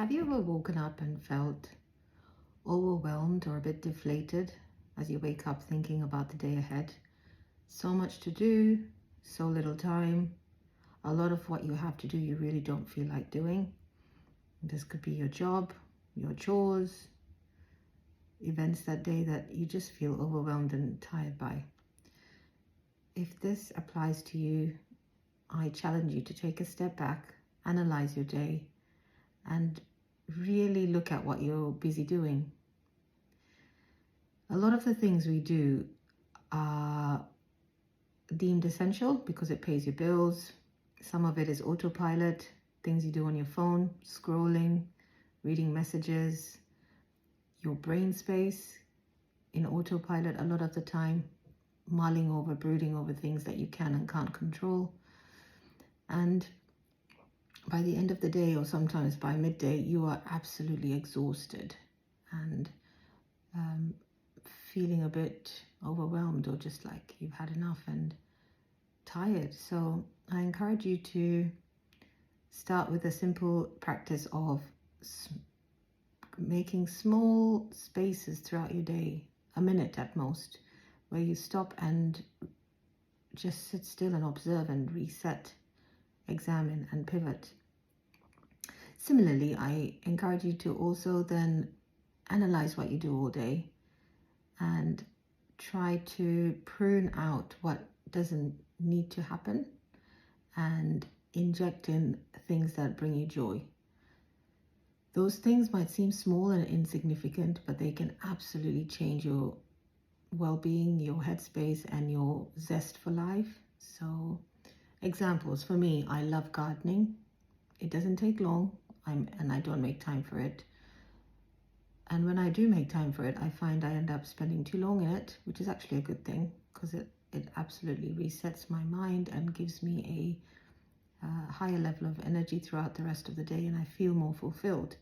Have you ever woken up and felt overwhelmed or a bit deflated as you wake up thinking about the day ahead? So much to do, so little time. A lot of what you have to do you really don't feel like doing. This could be your job, your chores, events that day that you just feel overwhelmed and tired by. If this applies to you, I challenge you to take a step back, analyze your day, and really look at what you're busy doing. A lot of the things we do are deemed essential because it pays your bills. Some of it is autopilot, things you do on your phone, scrolling, reading messages, your brain space in autopilot a lot of the time, mulling over, brooding over things that you can and can't control. And by the end of the day, or sometimes by midday, you are absolutely exhausted and feeling a bit overwhelmed, or just like you've had enough and tired. So I encourage you to start with a simple practice of making small spaces throughout your day, a minute at most, where you stop and just sit still and observe and reset, examine and pivot. Similarly, I encourage you to also then analyze what you do all day and try to prune out what doesn't need to happen and inject in things that bring you joy. Those things might seem small and insignificant, but they can absolutely change your well-being, your headspace, and your zest for life. So examples, for me, I love gardening. It doesn't take long, and I don't make time for it. And when I do make time for it, I find I end up spending too long in it, which is actually a good thing because it absolutely resets my mind and gives me a higher level of energy throughout the rest of the day, and I feel more fulfilled.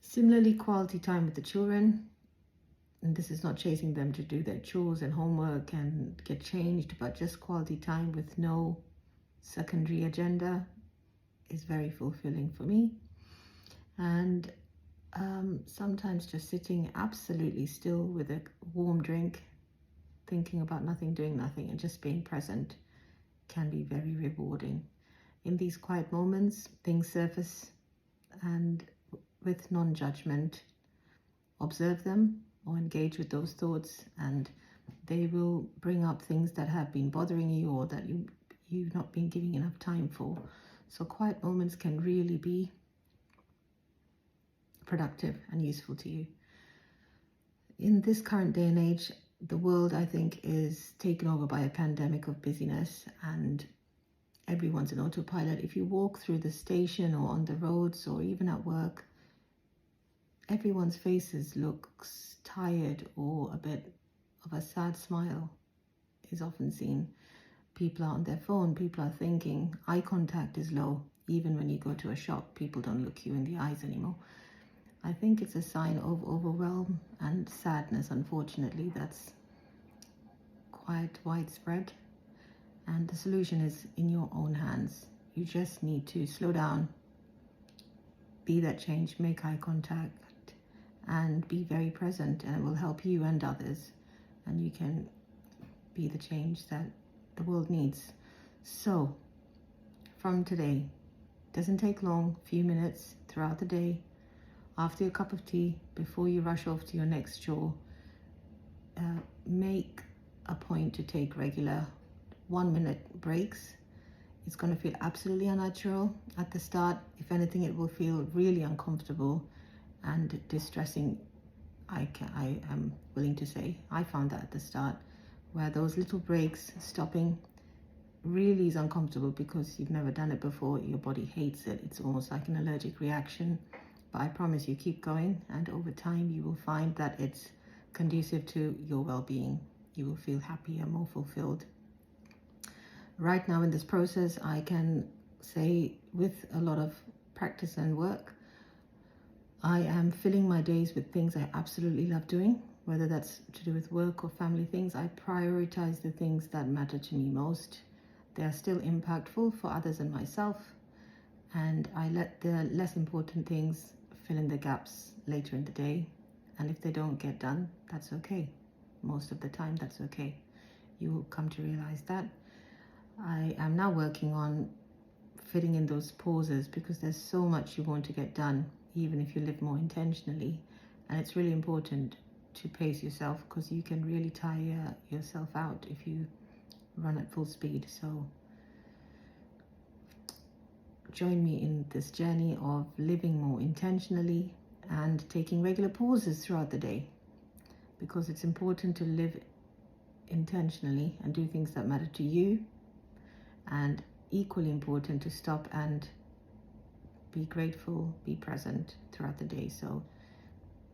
Similarly, quality time with the children. And this is not chasing them to do their chores and homework and get changed, but just quality time with no secondary agenda is very fulfilling for me. And sometimes just sitting absolutely still with a warm drink, thinking about nothing, doing nothing, and just being present can be very rewarding. In these quiet moments, things surface, and with non-judgment, observe them or engage with those thoughts, and they will bring up things that have been bothering you or that you've not been giving enough time for. So quiet moments can really be productive and useful to you. In this current day and age, the world, I think, is taken over by a pandemic of busyness, and everyone's in autopilot. If you walk through the station or on the roads or even at work, everyone's faces looks tired, or a bit of a sad smile is often seen. People are on their phone, people are thinking, eye contact is low. Even when you go to a shop, people don't look you in the eyes anymore. I think it's a sign of overwhelm and sadness, unfortunately, that's quite widespread. And the solution is in your own hands. You just need to slow down, be that change, make eye contact, and be very present, and it will help you and others, and you can be the change that the world needs. So from today, doesn't take long, few minutes throughout the day, after your cup of tea, before you rush off to your next chore, make a point to take regular 1-minute breaks. It's going to feel absolutely unnatural at the start. If anything, it will feel really uncomfortable and distressing. I am willing to say I found that at the start, where those little breaks, stopping, really is uncomfortable because you've never done it before. Your body hates it. It's almost like an allergic reaction. But I promise you, keep going, and over time you will find that it's conducive to your well-being. You will feel happier, more fulfilled. Right now in this process, I can say with a lot of practice and work, I am filling my days with things I absolutely love doing, whether that's to do with work or family things. I prioritize the things that matter to me most. They are still impactful for others and myself, and I let the less important things fill in the gaps later in the day. And if they don't get done, that's okay. Most of the time, that's okay. You will come to realize that. I am now working on fitting in those pauses, because there's so much you want to get done, even if you live more intentionally. And it's really important to pace yourself, because you can really tire yourself out if you run at full speed. So join me in this journey of living more intentionally and taking regular pauses throughout the day, because it's important to live intentionally and do things that matter to you, and equally important to stop and be grateful, be present throughout the day, so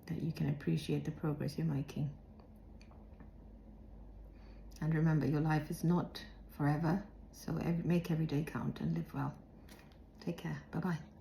that you can appreciate the progress you're making. And remember, your life is not forever, so make every day count and live well. Take care. Bye-bye.